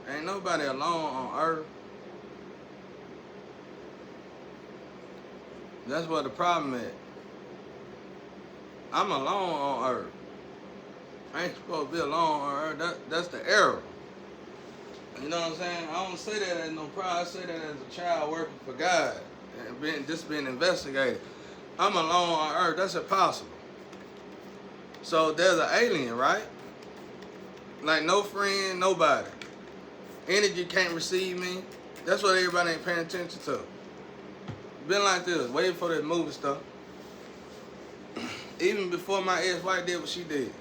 Ain't nobody alone on earth. That's what the problem is. I'm alone on earth. I ain't supposed to be alone on earth. That's the error. You know what I'm saying? I don't say that as no pride. I say that as a child working for God and being investigated. I'm alone on earth. That's impossible. So there's an alien, right? Like no friend, nobody. Energy can't receive me. That's what everybody ain't paying attention to. Been like this, waiting for this movie stuff. Even before my ex-wife did what she did.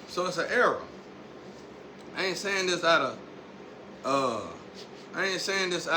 So it's an error. I ain't saying this out of I ain't saying this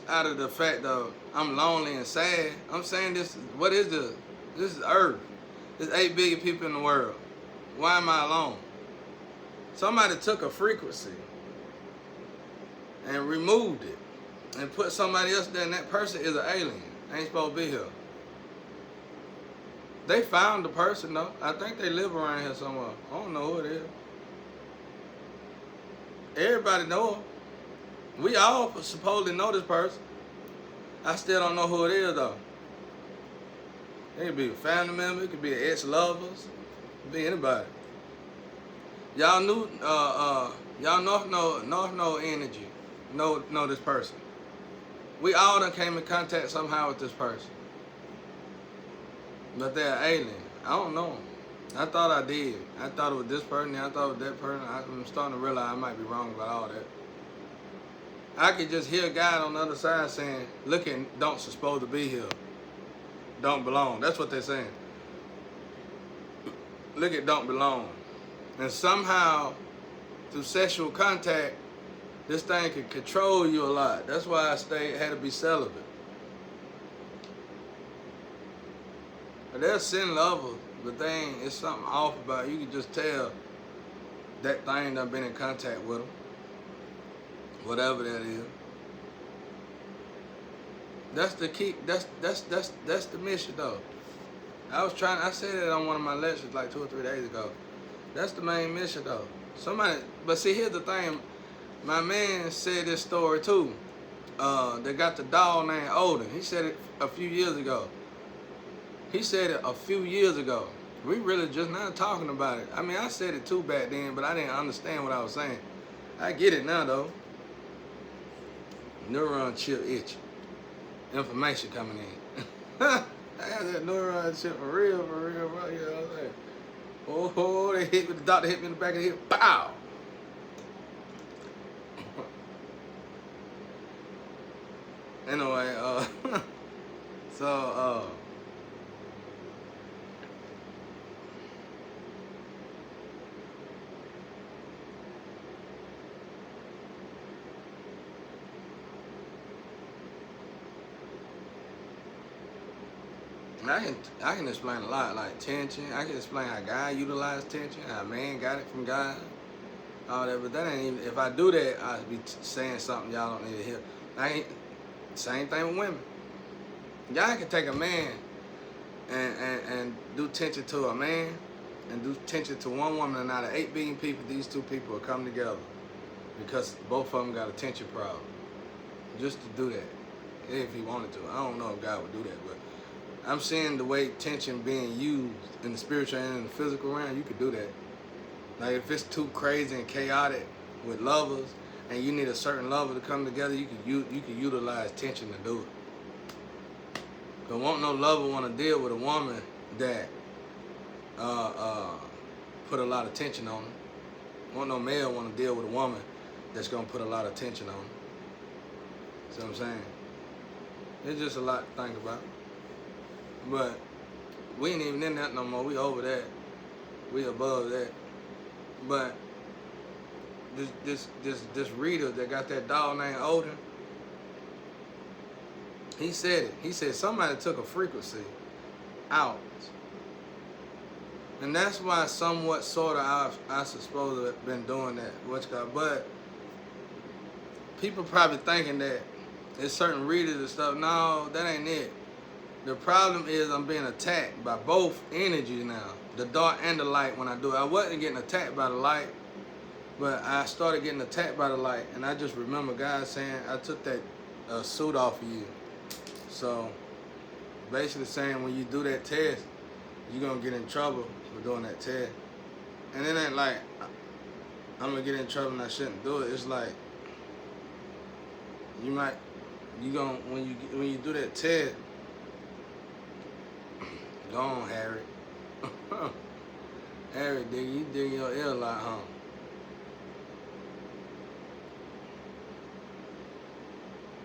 out of the fact of I'm lonely and sad. I'm saying this, what is this? This is Earth. There's 8 billion people in the world. Why am I alone? Somebody took a frequency and removed it and put somebody else there, and that person is an alien. They ain't supposed to be here. They found the person though. I think they live around here somewhere. I don't know who it is. Everybody know him. We all supposedly know this person. I still don't know who it is though. It could be a family member, it could be an ex-lovers, it could be anybody. Y'all knew y'all North know energy. Know this person. We all done came in contact somehow with this person. But they're alien. I don't know them. I thought I did. I thought it was this person, I thought it was that person. I'm starting to realize I might be wrong about all that. I could just hear God on the other side saying, look at don't supposed to be here. Don't belong. That's what they're saying. Look at don't belong. And somehow, through sexual contact, this thing can control you a lot. That's why I had to be celibate. But they're sin lovers, but it's something off about it. You can just tell that thing done been in contact with them. Whatever that is. That's the key. That's the mission though. I said it on one of my lectures like 2 or 3 days ago. That's the main mission though. But see, here's the thing. My man said this story too. They got the dog named Odin. He said it a few years ago. We really just not talking about it. I mean, I said it too back then, but I didn't understand what I was saying. I get it now though. Neuron chip itch. Information coming in. I got that neuron chip for real, bro. You know what I'm saying? Oh, they hit me. The doctor hit me in the back of the head. Pow! Anyway, so, I can explain a lot, like tension. I can explain how God utilized tension, how man got it from God, all that. But that ain't even. If I do that, I'd be saying something y'all don't need to hear. Same thing with women. Y'all can take a man and do tension to a man and do tension to one woman, and out of 8 billion people, these 2 people will come together because both of them got a tension problem. Just to do that, if he wanted to. I don't know if God would do that, but I'm seeing the way tension being used in the spiritual and in the physical realm. You could do that. Like if it's too crazy and chaotic with lovers, and you need a certain lover to come together, you can utilize tension to do it. But won't no lover want to deal with a woman that put a lot of tension on them. Won't no male want to deal with a woman that's gonna put a lot of tension on them. See what I'm saying? It's just a lot to think about. But we ain't even in that no more. We over that. We above that. But this reader that got that dog named Odin, he said it. He said somebody took a frequency out. And that's why somewhat sort of I suppose have been doing that. But people probably thinking that there's certain readers and stuff. No, that ain't it. The problem is I'm being attacked by both energies now, the dark and the light when I do it. I wasn't getting attacked by the light, but I started getting attacked by the light, and I just remember God saying, I took that suit off of you. So basically saying when you do that test, you're going to get in trouble for doing that test. And it ain't like I'm going to get in trouble and I shouldn't do it. It's like when you do that test, go on, Harry. Harry, you dig your ear a lot, huh?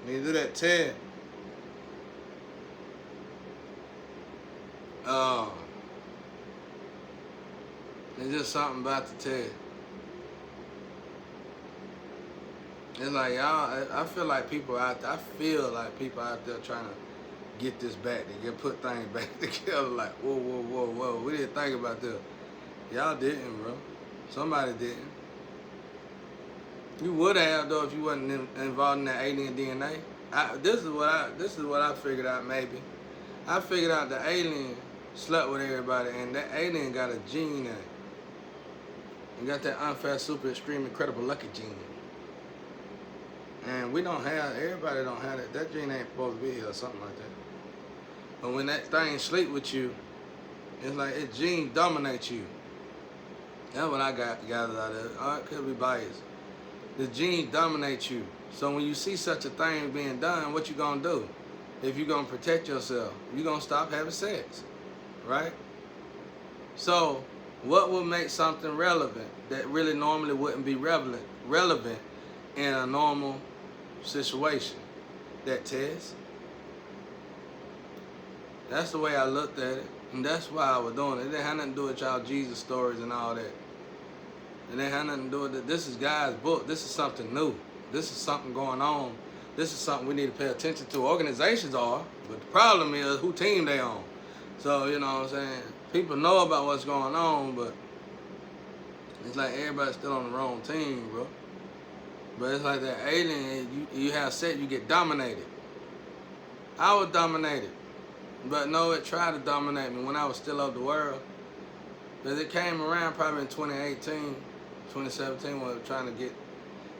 When you do that test, it's just something about the test. It's like y'all, I feel like people out there, trying to get this back, to put things back together. Like, whoa, we didn't think about this. Y'all didn't, bro. Somebody didn't. You would have though if you wasn't involved in that alien DNA. This is what I figured out. Maybe I figured out the alien slept with everybody, and that alien got a gene in it. And got that unfair, super, extreme, incredible, lucky gene. And everybody don't have that. That gene ain't supposed to be here or something like that. But when that thing sleep with you, it's like its gene dominates you. That's what I gathered out of it. It could be biased. The gene dominates you. So when you see such a thing being done, what you gonna do? If you're gonna protect yourself, you're gonna stop having sex, right? So what will make something relevant that really normally wouldn't be relevant in a normal situation? That test. That's the way I looked at it, and that's why I was doing it. It didn't have nothing to do with y'all Jesus stories and all that. It didn't have nothing to do with it. This is God's book. This is something new. This is something going on. This is something we need to pay attention to. Organizations are, but the problem is who team they on. So, you know what I'm saying? People know about what's going on, but it's like everybody's still on the wrong team, bro. But it's like that alien, you have sex, you get dominated. I was dominated. But no, it tried to dominate me when I was still of the world. Because it came around probably in 2018, 2017, when it was trying to get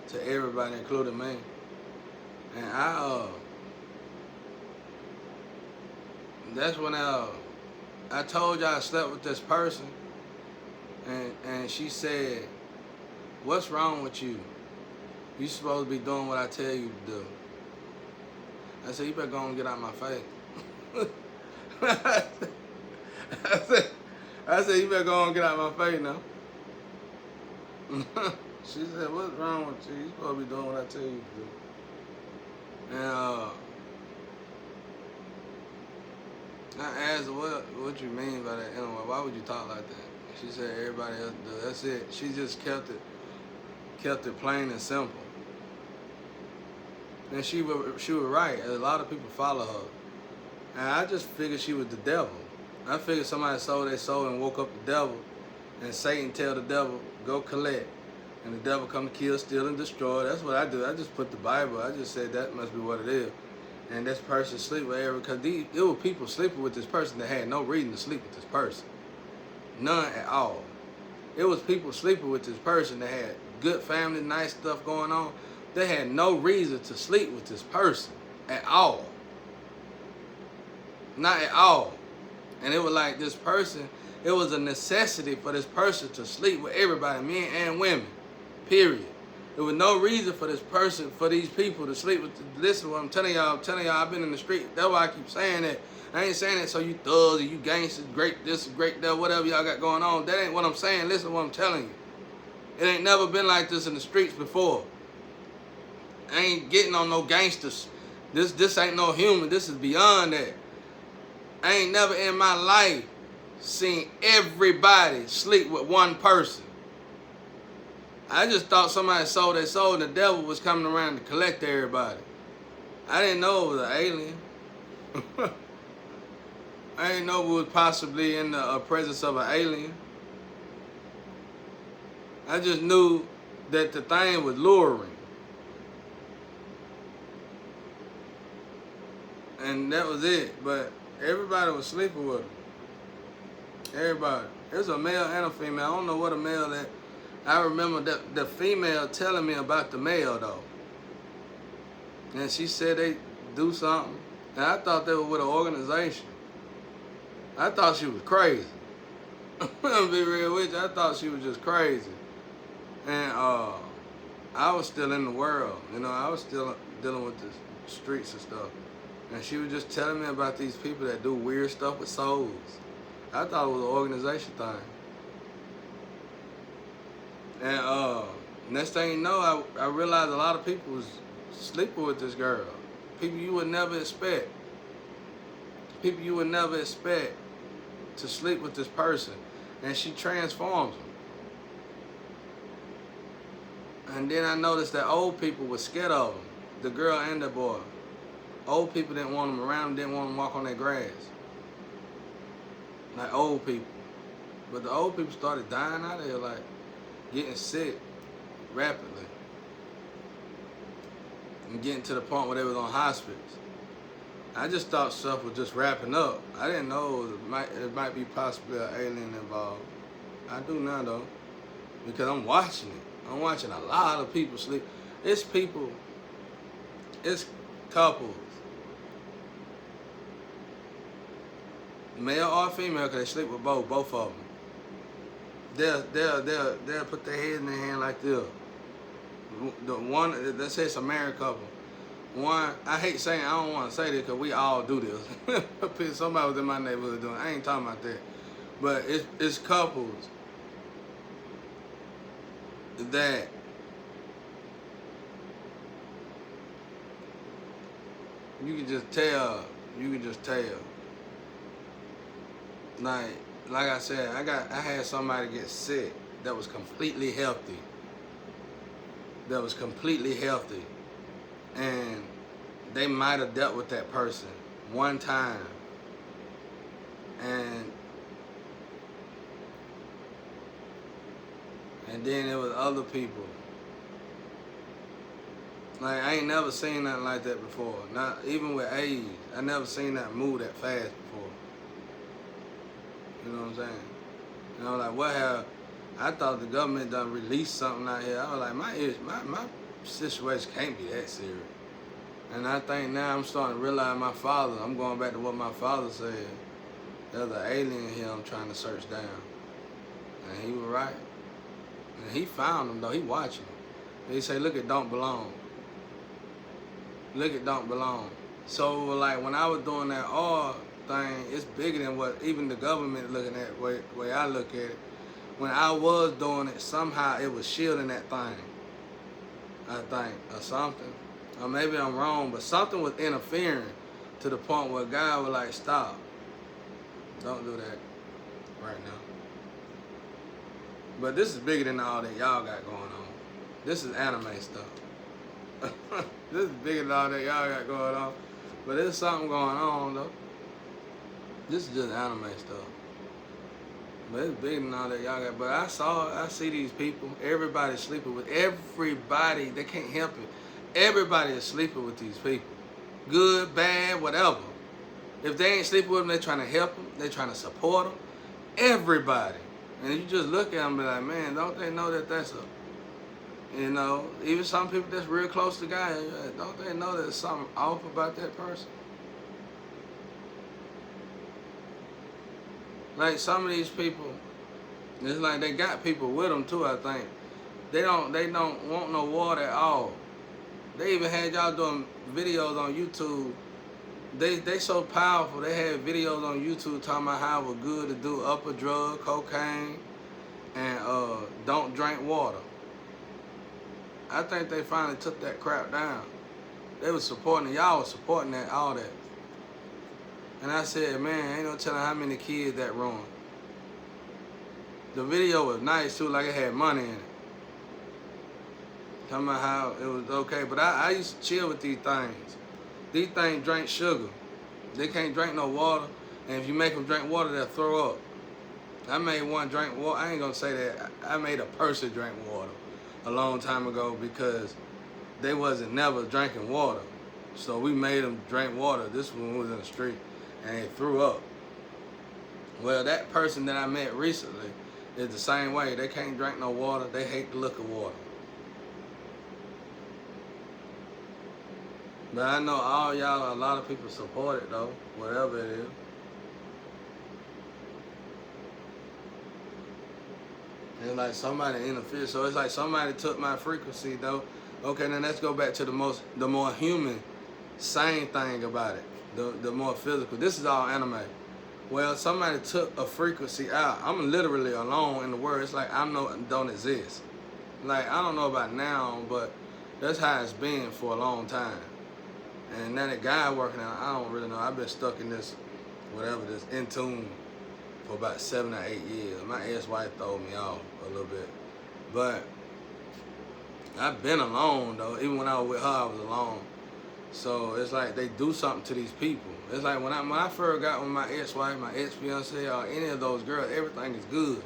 to everybody, including me. And that's when I told y'all I slept with this person, and she said, "What's wrong with you? You supposed to be doing what I tell you to do." I said, "You better go and get out my face." I said, "You better go and get out my face now." She said, "What's wrong with you? You supposed to be doing what I tell you to do." And I asked her, what you mean by that? Anyway, why would you talk like that? She said, everybody else do. That's it. She just kept it plain and simple. And she was right. A lot of people follow her. And I just figured she was the devil. I figured somebody sold their soul and woke up the devil, and Satan tell the devil, go collect. And the devil come to kill, steal, and destroy. That's what I do. I just put the Bible. I just said that must be what it is. And this person sleep with every, because there were people sleeping with this person that had no reason to sleep with this person. None at all. It was people sleeping with this person that had good family, nice stuff going on. They had no reason to sleep with this person at all. Not at all. And it was like this person, it was a necessity for this person to sleep with everybody, men and women, period. There was no reason for this person, for these people to sleep with. Listen to what I'm telling y'all. I've been in the street. That's why I keep saying that. I ain't saying that so you thugs or you gangsters, great this, great that, whatever y'all got going on. That ain't what I'm saying. Listen to what I'm telling you. It ain't never been like this in the streets before. I ain't getting on no gangsters. This ain't no human. This is beyond that. I ain't never in my life seen everybody sleep with one person. I just thought somebody sold their soul and the devil was coming around to collect everybody. I didn't know it was an alien. I didn't know we was possibly in the presence of an alien. I just knew that the thing was luring. And that was it. But Everybody was sleeping with him. Everybody. It was a male and a female. I don't know what a male that. I remember that the female telling me about the male though. And she said they do something. And I thought they were with an organization. I thought she was crazy. I'm gonna be real with you. I thought she was just crazy. And I was still in the world. You know, I was still dealing with the streets and stuff. And she was just telling me about these people that do weird stuff with souls. I thought it was an organization thing. And next thing you know, I realized a lot of people was sleeping with this girl. People you would never expect. People you would never expect to sleep with this person. And she transforms them. And then I noticed that old people were scared of them. The girl and the boy. Old people didn't want them around, didn't want them to walk on their grass. Like old people. But the old people started dying out of here, like getting sick rapidly. And getting to the point where they was on hospice. I just thought stuff was just wrapping up. I didn't know it might be possibly an alien involved. I do now though, because I'm watching it. I'm watching a lot of people sleep. It's people, it's couples, male or female, because they sleep with both of them. They'll put their head in their hand like this. The one, let's say it's a married couple. One, I hate saying, I don't want to say this because we all do this. Somebody was in my neighborhood doing it. I ain't talking about that. But it's couples that you can just tell. Like I said, I had somebody get sick that was completely healthy. And they might have dealt with that person one time. And then it was other people. Like, I ain't never seen nothing like that before. Not even with AIDS. I never seen that move that fast before. You know what I'm saying? You know, like, what have... I thought the government done released something out here. I was like, my situation can't be that serious. And I think now I'm starting to realize I'm going back to what my father said. There's an alien here I'm trying to search down. And he was right. And he found him though, he watching him. And he say, look, it don't belong. Look, it don't belong. So like when I was doing that all thing, it's bigger than what even the government looking at, way I look at it. When I was doing it, somehow it was shielding that thing. I think, or something. Or maybe I'm wrong, but something was interfering to the point where God was like, stop. Don't do that right now. But this is bigger than all that y'all got going on. This is anime stuff. This is bigger than all that y'all got going on. But there's something going on though. This is just anime stuff. But it's bigger than all that y'all got. But I see these people, everybody sleeping with everybody. They can't help it. Everybody is sleeping with these people. Good, bad, whatever. If they ain't sleeping with them, they're trying to help them. They're trying to support them. Everybody. And you just look at them and be like, man, don't they know that that's a, you know, even some people that's real close to God, don't they know that there's something off about that person? Like some of these people, it's like they got people with them too, I think. They don't want no water at all. They even had y'all doing videos on YouTube. They so powerful. They had videos on YouTube talking about how it was good to do upper drug, cocaine, and don't drink water. I think they finally took that crap down. They was supporting, y'all was supporting that, all that. And I said, man, ain't no telling how many kids that ruined. The video was nice too, like it had money in it. Talking about how it was okay, but I used to chill with these things. These things drink sugar. They can't drink no water, and if you make them drink water, they'll throw up. I made one drink water. I ain't gonna say that. I made a person drink water a long time ago because they wasn't never drinking water. So we made them drink water. This one was in the street. and they threw up. Well, that person that I met recently is the same way. They can't drink no water. They hate the look of water. But I know all y'all, a lot of people support it though, whatever it is. It's like somebody interfered. So it's like somebody took my frequency though. Okay, then let's go back to the more human, sane thing about it. The more physical. This is all anime. Well, somebody took a frequency out. I'm literally alone in the world. It's like don't exist. Like, I don't know about now, but that's how it's been for a long time. And then the guy working out, I don't really know. I've been stuck in this, whatever this, in tune for about 7 or 8 years. My ex-wife threw me off a little bit. But I've been alone though. Even when I was with her, I was alone. So it's like they do something to these people. It's like when I first got with my ex-wife, my ex-fiance, or any of those girls, everything is good.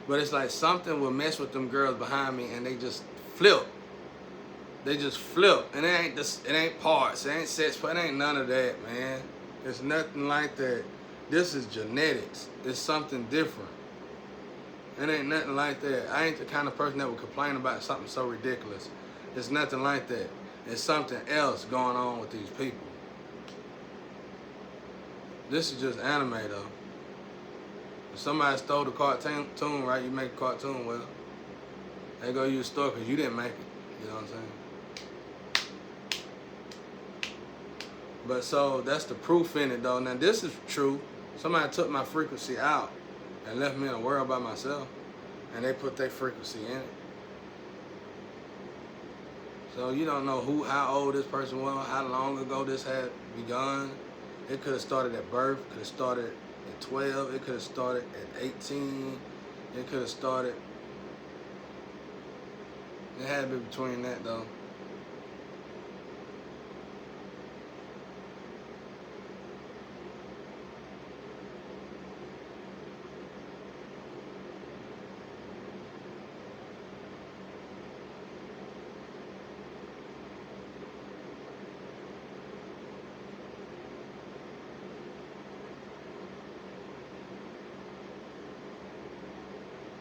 But it's like something will mess with them girls behind me and they just flip. They just flip. And it ain't parts, it ain't sex, it ain't none of that, man. It's nothing like that. This is genetics. It's something different. It ain't nothing like that. I ain't the kind of person that would complain about something so ridiculous. It's nothing like that. It's something else going on with these people. This is just anime though. If somebody stole the cartoon, right, you make a cartoon, well, they go use store because you didn't make it. You know what I'm saying? But so that's the proof in it though. Now this is true. Somebody took my frequency out and left me in a world by myself, and they put their frequency in it. So you don't know how old this person was, how long ago this had begun. It could have started at birth, could have started at 12, it could have started at 18, it could have started, it had to be between that though.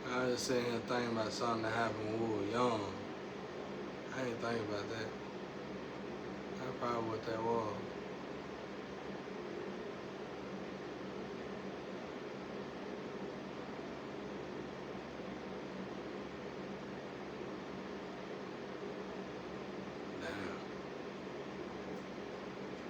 I was just sitting here thinking about something that happened when we were young. I didn't think about that. That's probably what that was.